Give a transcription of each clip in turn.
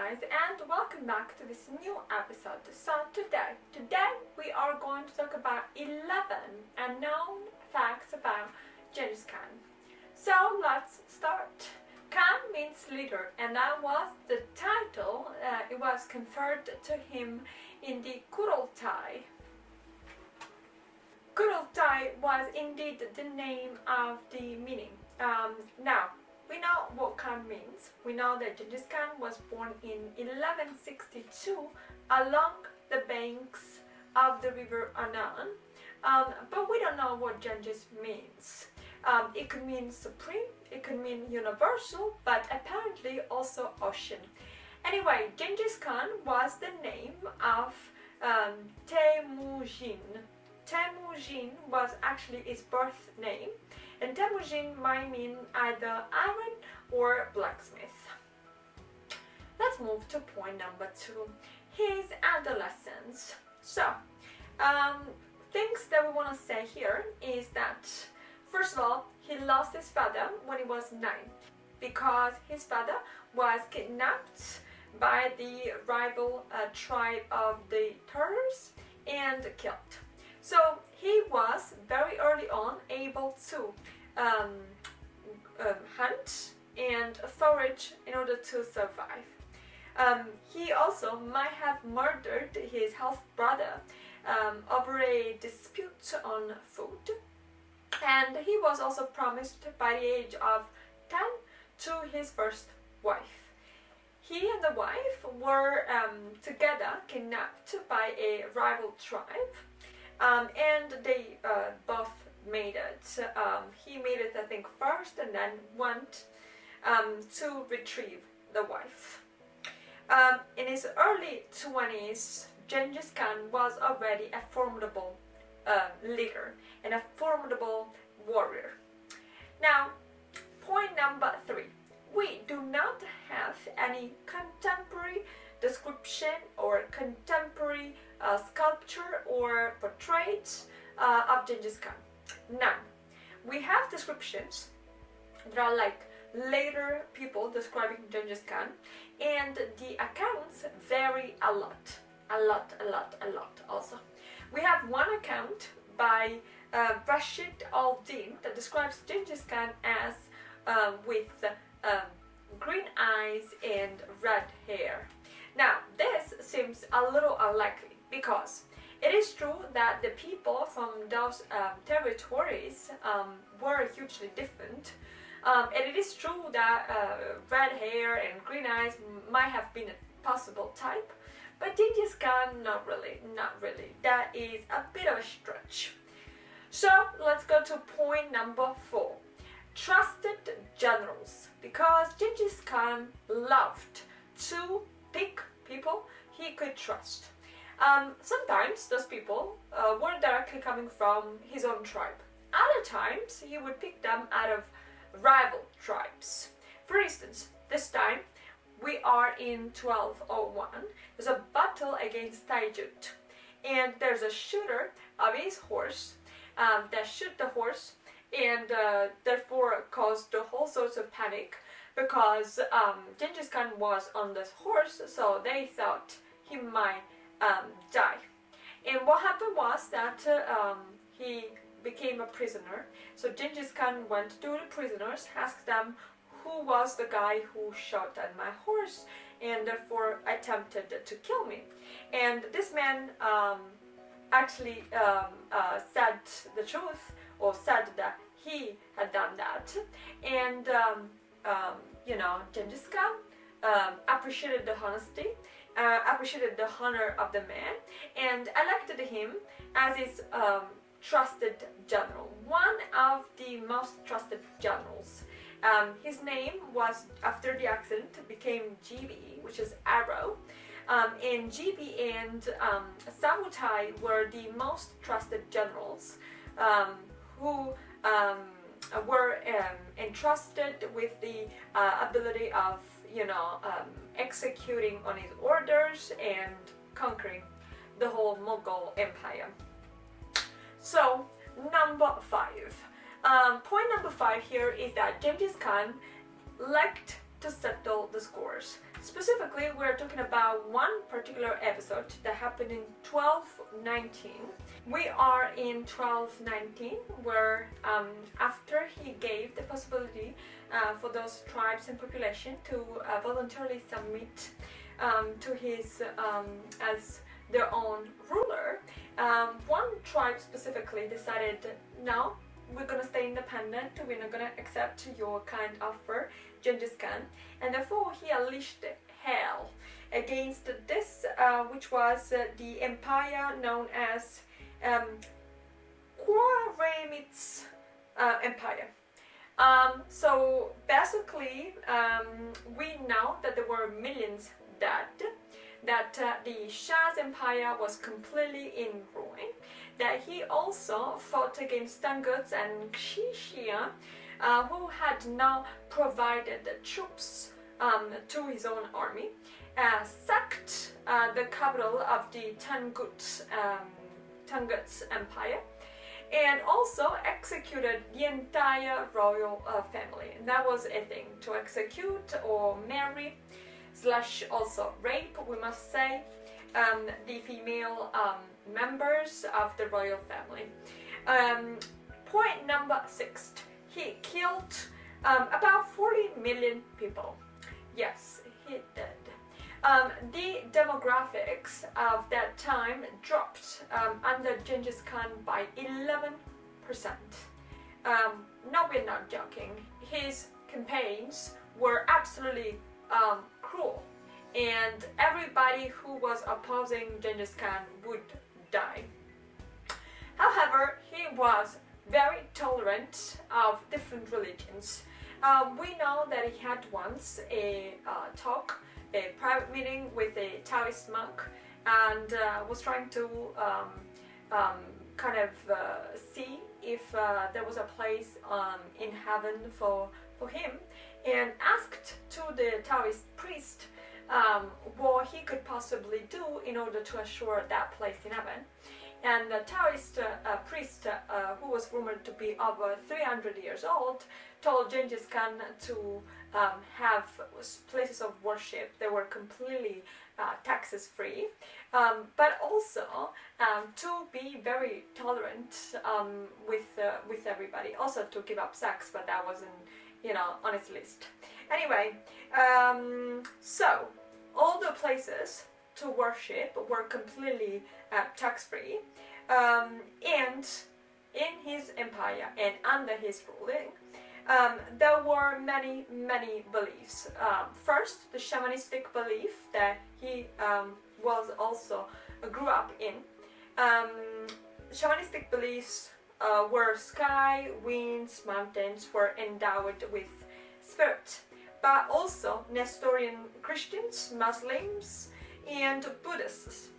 guys, and welcome back to this new episode. So today we are going to talk about 11 unknown facts about Genghis Khan. So let's start. Khan means leader, and that was the title. It was conferred to him in the Kurultai. Kurultai was indeed the name of the meaning. Now, we know what Khan means. We know that Genghis Khan was born in 1162 along the banks of the river Anan, but we don't know what Genghis means. It could mean supreme, it could mean universal, but apparently also ocean. Anyway, Genghis Khan was the name of Temujin. Temujin was actually his birth name, and Temujin might mean either iron or blacksmith. Let's move to point number 2, his adolescence. So, things that we want to say here is that, first of all, he lost his father when he was 9 because his father was kidnapped by the rival tribe of the Tartars and killed. So he was very early on able to hunt and forage in order to survive. He also might have murdered his half brother over a dispute on food. And he was also promised by the age of 10 to his first wife. He and the wife were together kidnapped by a rival tribe. And they both made it. He made it, I think, first, and then went to retrieve the wife. In his early 20s, Genghis Khan was already a formidable leader and a formidable warrior. Now, point number 3. We do not have any contemporary description or contemporary sculpture or portraits of Genghis Khan. None. We have descriptions that are like later people describing Genghis Khan, and the accounts vary a lot also. We have one account by Rashid al-Din that describes Genghis Khan as with green eyes and red hair. Now, this seems a little unlikely because it is true that the people from those territories were hugely different. And it is true that red hair and green eyes might have been a possible type, but Genghis Khan, not really. That is a bit of a stretch. So let's go to point number 4. Trusted generals, because Genghis Khan loved to pick people he could trust. Sometimes those people were directly coming from his own tribe. Other times he would pick them out of rival tribes. For instance, this time we are in 1201. There's a battle against Taijut, and there's a shooter of his horse that shoot the horse, and therefore caused all sorts of panic because Genghis Khan was on this horse, so they thought he might die. And what happened was that he became a prisoner. So Genghis Khan went to the prisoners, asked them who was the guy who shot at my horse and therefore attempted to kill me. And this man actually said the truth, or said that he had done that. And Genghis Khan appreciated the honesty, appreciated the honor of the man, and elected him as his trusted general, one of the most trusted generals. His name was, after the accident, became GB, which is arrow. And GB and Samutai were the most trusted generals who were entrusted with the ability of, executing on his orders and conquering the whole Mughal Empire. So, number 5. Point number 5 here is that Genghis Khan liked to settle the scores, specifically Actually, we're talking about one particular episode that happened in 1219. We are in 1219, where after he gave the possibility for those tribes and population to voluntarily submit to his as their own ruler, one tribe specifically decided, no, we're gonna stay independent, we're not gonna accept your kind offer, Genghis Khan, and therefore he unleashed hell against this, which was the empire known as Quaremit's empire. So basically, we know that there were millions dead, that the Shah's empire was completely in ruin, that he also fought against Tanguts and Xixia, who had now provided troops to his own army, sacked the capital of the Tanguts empire, and also executed the entire royal family. And that was a thing, to execute or marry / also rape, we must say, the female members of the royal family. Point number 6, he killed about 40 million people. Yes, he did. The demographics of that time dropped under Genghis Khan by 11%. No, we're not joking. His campaigns were absolutely cruel, and everybody who was opposing Genghis Khan would die. However, he was very tolerant of different religions. We know that he had once a private meeting with a Taoist monk, and was trying to see if there was a place in heaven for him, and asked to the Taoist priest what he could possibly do in order to assure that place in heaven. And the Taoist priest, who was rumored to be over 300 years old, told Genghis Khan to have places of worship that were completely taxes free, but also to be very tolerant with everybody. Also to give up sex, but that wasn't, on his list. Anyway, so all the places to worship were completely tax-free, and in his empire and under his ruling, there were many beliefs. First, the shamanistic belief that he was also grew up in. Shamanistic beliefs where sky, winds, mountains were endowed with spirit, but also Nestorian Christians, Muslims, and Buddhists.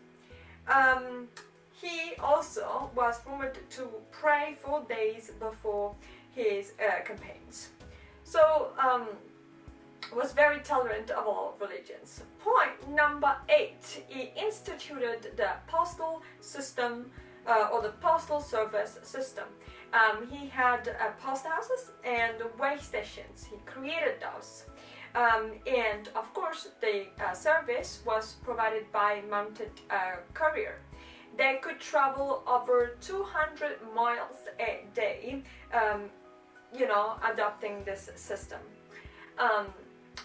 He also was rumored to pray 4 days before his campaigns. So was very tolerant of all religions. Point number 8, he instituted the postal system, or the postal service system. He had post houses and way stations. He created those. And of course, the service was provided by mounted courier. They could travel over 200 miles a day, adopting this system.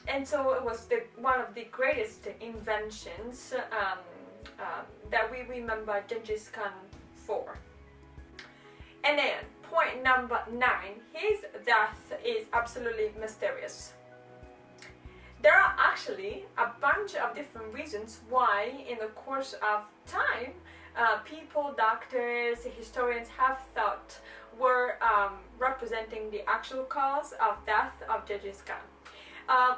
And so it was one of the greatest inventions that we remember Genghis Khan for. And then, point number 9, his death is absolutely mysterious. There are actually a bunch of different reasons why, in the course of time, people, doctors, historians have thought were representing the actual cause of death of Genghis Khan.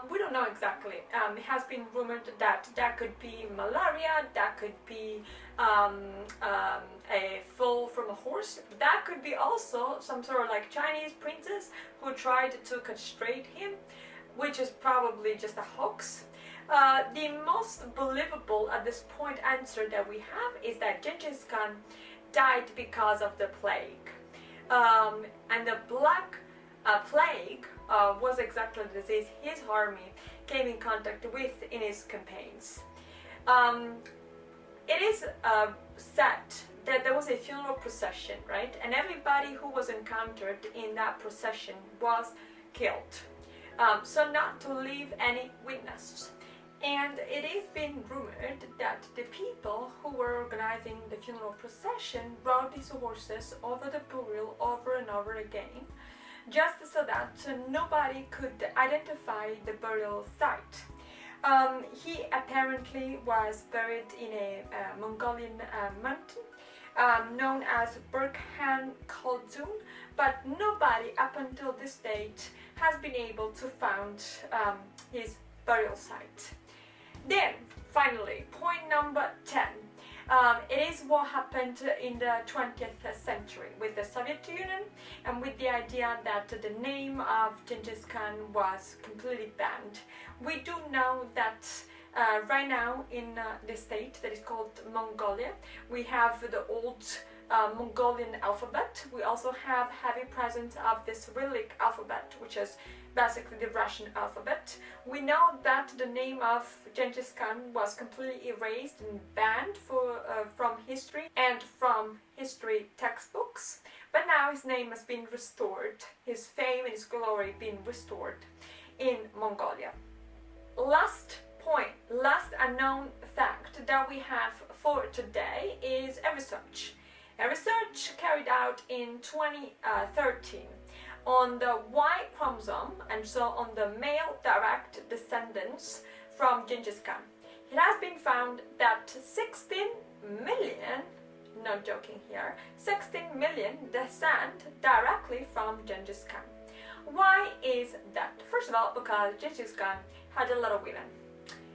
We don't know exactly. It has been rumored that could be malaria, that could be a fall from a horse, that could be also some sort of like Chinese princess who tried to castrate him, which is probably just a hoax. The most believable at this point answer that we have is that Genghis Khan died because of the plague. And the Black Plague was exactly the disease his army came in contact with in his campaigns. It is said that there was a funeral procession, right? And everybody who was encountered in that procession was killed. So not to leave any witness. And it is being rumored that the people who were organizing the funeral procession rode these horses over the burial over and over again, just so that nobody could identify the burial site. He apparently was buried in a Mongolian mountain known as Burkhan Khaldun, but nobody up until this date has been able to find his burial site. Then, finally, point number 10. It is what happened in the 20th century with the Soviet Union and with the idea that the name of Genghis Khan was completely banned. We do know that right now in the state that is called Mongolia, we have the old Mongolian alphabet. We also have heavy presence of the Cyrillic alphabet, which is basically the Russian alphabet. We know that the name of Genghis Khan was completely erased and banned from history and from history textbooks, but now his name has been restored, his fame and his glory being restored in Mongolia. Last point, last unknown fact that we have for today is a research. A research carried out in 2013 on the Y chromosome, and so on the male direct descendants from Genghis Khan. It has been found that 16 million, not joking here, 16 million descend directly from Genghis Khan. Why is that? First of all, because Genghis Khan had a lot of women.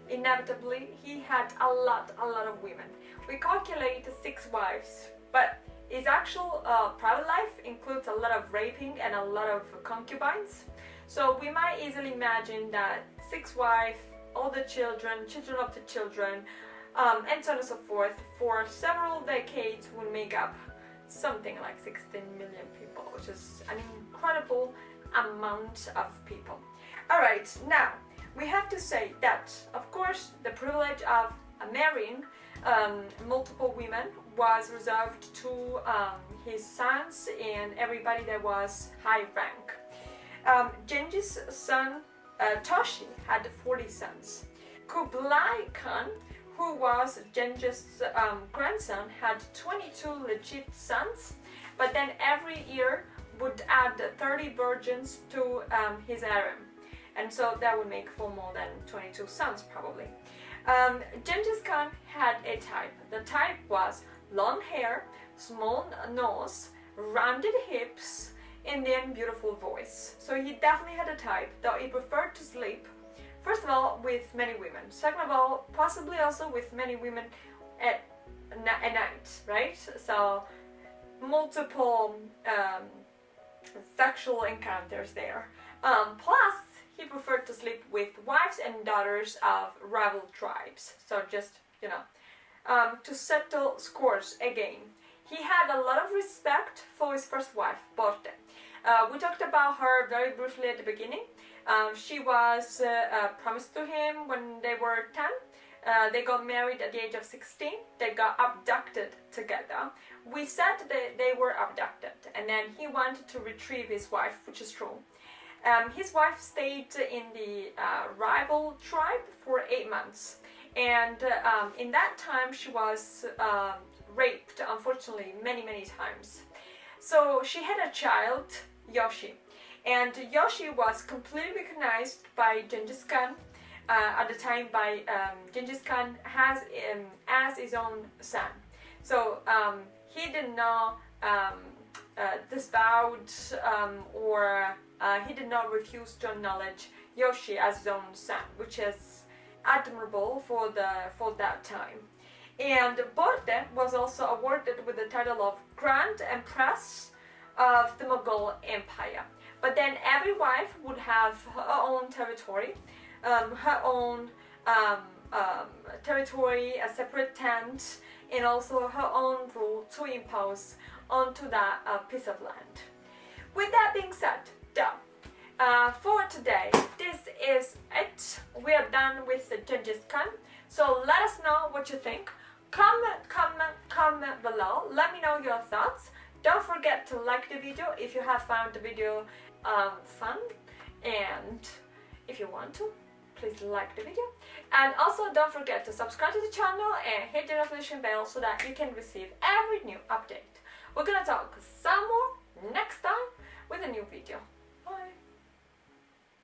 Inevitably, he had a lot of women. We calculate 6 wives, but his actual private life includes a lot of raping and a lot of concubines. So we might easily imagine that 6 wives, all the children, children of the children, and so on and so forth, for several decades would make up something like 16 million people, which is an incredible amount of people. Alright, now we have to say that, of course, the privilege of marrying multiple women was reserved to his sons and everybody that was high rank. Genghis' son Toshi had 40 sons. Kublai Khan, who was Genghis' grandson, had 22 legit sons, but then every year would add 30 virgins to his harem, and so that would make for more than 22 sons probably. Genghis Khan had a type. The type was long hair, small nose, rounded hips, and then beautiful voice. So he definitely had a type, though he preferred to sleep, first of all, with many women. Second of all, possibly also with many women at night, right? So multiple sexual encounters there. Plus, he preferred to sleep with wives and daughters of rival tribes. So just, to settle scores again. He had a lot of respect for his first wife, Borte. We talked about her very briefly at the beginning. She was promised to him when they were 10. They got married at the age of 16. They got abducted together. We said that they were abducted, and then he wanted to retrieve his wife, which is true. His wife stayed in the rival tribe for 8 months, and in that time she was raped, unfortunately, many times. So she had a child, Yoshi, and Yoshi was completely recognized by Genghis Khan at the time by Genghis Khan as his own son. So he did not disavowed or he did not refuse to acknowledge Yoshi as his own son, which is admirable for that time. And Borte was also awarded with the title of Grand Empress of the Mughal Empire. But then every wife would have her own territory, her own territory, a separate tent, and also her own rule to impose onto that piece of land. With that being said, For today, this is it. We are done with the Genghis Khan. So let us know what you think. Comment below. Let me know your thoughts. Don't forget to like the video if you have found the video fun, and if you want to, please like the video. And also don't forget to subscribe to the channel and hit the notification bell so that you can receive every new update. We're gonna talk some more next time with a new video. Bye!